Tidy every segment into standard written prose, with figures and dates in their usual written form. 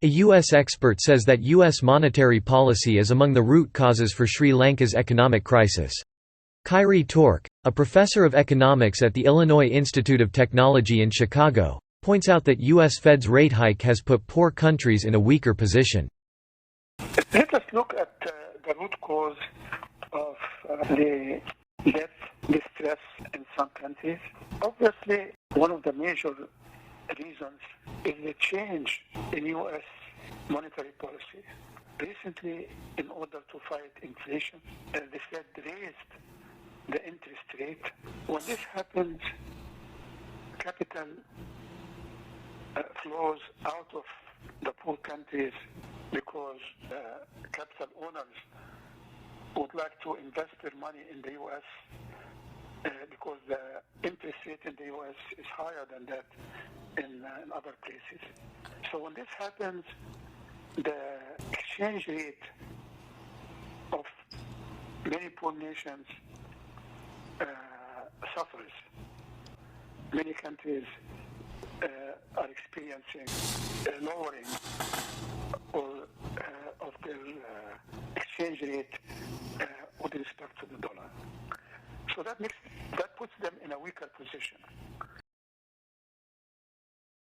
A U.S. expert says that U.S. monetary policy is among the root causes for Sri Lanka's economic crisis. Kyrie Tork, a professor of economics at the Illinois Institute of Technology in Chicago, points out that U.S. Fed's rate hike has put poor countries in a weaker position. Let us look at the root cause of the debt distress in some countries. Obviously, one of the major reasons is the change in U.S. monetary policy. Recently, in order to fight inflation, the Fed raised the interest rate. When this happens, capital flows out of the poor countries because capital owners would like to invest their money in the U.S. Because the interest rate in the U.S. is higher than that in other places. So when this happens, the exchange rate of many poor nations suffers. Many countries are experiencing a lowering of their exchange rate with respect to the dollar. So that puts them in a weaker position.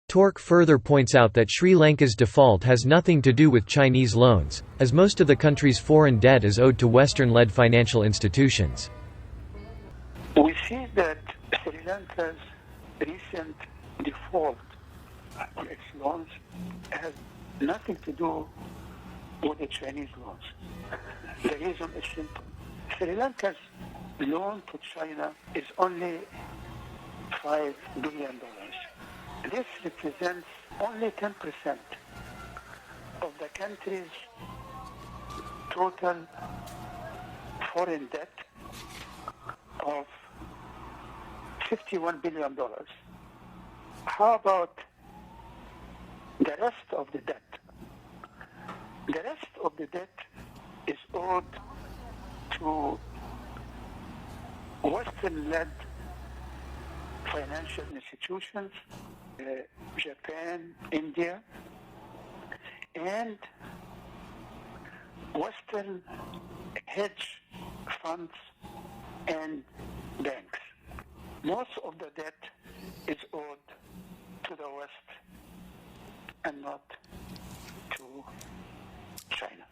Tork further points out that Sri Lanka's default has nothing to do with Chinese loans, as most of the country's foreign debt is owed to Western-led financial institutions. We see that Sri Lanka's recent default on its loans has nothing to do with the Chinese loans. The reason is simple. Sri Lanka's loan to China is only $5 billion. This represents only 10% of the country's total foreign debt of $51 billion. How about the rest of the debt? The rest of the debt is owed to Western-led financial institutions, Japan, India, and Western hedge funds and banks. Most of the debt is owed to the West and not to China.